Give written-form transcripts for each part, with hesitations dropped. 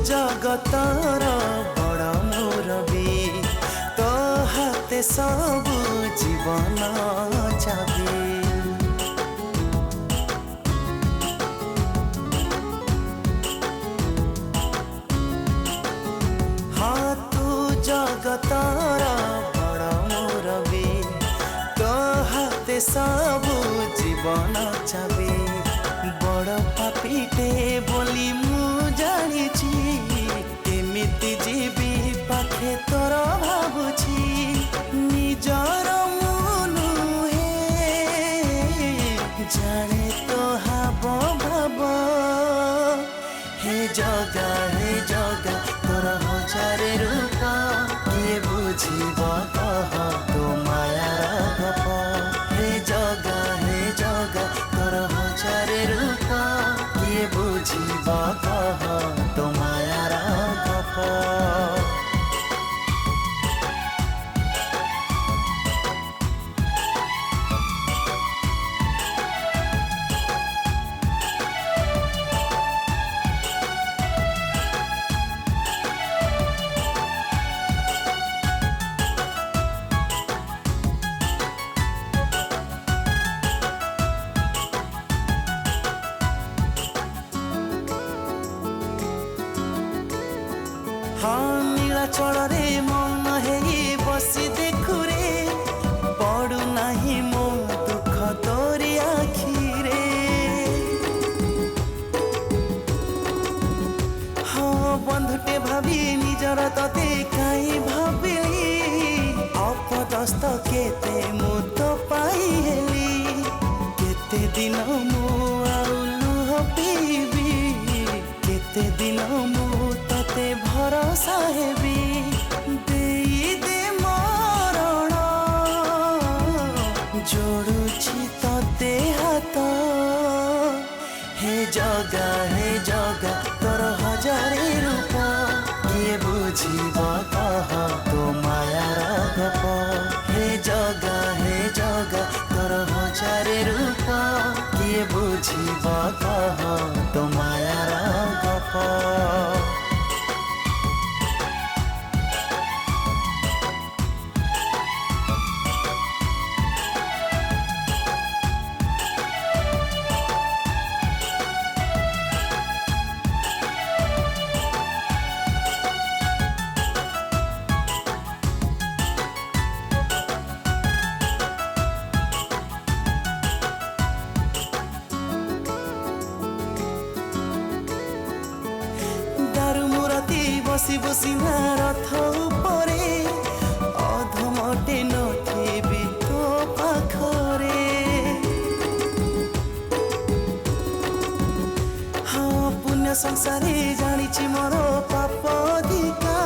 जगतर बड़ मुरबी तो हाथे सबु जीवन चाबी। हाँ तू जगतर बड़ मुरबी तो हाथे सबु जीवन चाबी। बड़ पापीटे बोली मु जानिची केमिति जीवी पाखे तोर भाबुची। निजर मुनु हे जाने तो हाब भाब। हे जगा तोर हजार रूप किए बुझीब कह तो मायार गप। हे जगा तोर हजार रूप किए बुझीब कह तो मायार गप। हाँ नीलाचल रे मन हेई बसी देखु रे पड़ू नाही मो दुख तोरी आखिरे। हाँ बंधुटे भाभी निजर तते काई भाबिली अपदस्त केते मु तो पाई हेली। केते दिन मु आउ लुह पीबी केते दिन मु तते भरोसा हेबी। दे मरण जोड़ुछि तते हाथ। हे जगा तोर हजारे रूप किए बुझीब कह तो मायार गप। हे जगा तोर हजारे रूप किए बुझीब कह तो मायार गप। बसी बसी ना रथ उपरे अधमटे नथिबी तो पाखरे। हाँ पुण्य संसारे जानिछि मोर पाप अधिका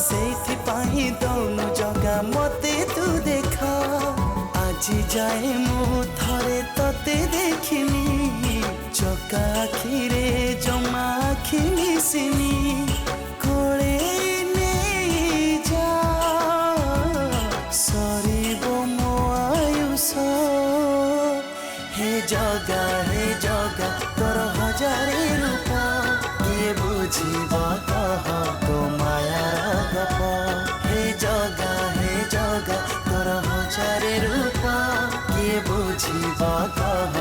सेइथिपाई दौनु जगा मते तू देखा। आजी जाए मु थरे तते देखिनी चका आखिरे जमा आखि मिसिनी। कोळे नहीं जा सरीब मो आयुष। हे जगा तोर हजारे रूप किए बुझीब कह तो मायार गप। हे जगा तोर हजारे रूप किए बुझीब कह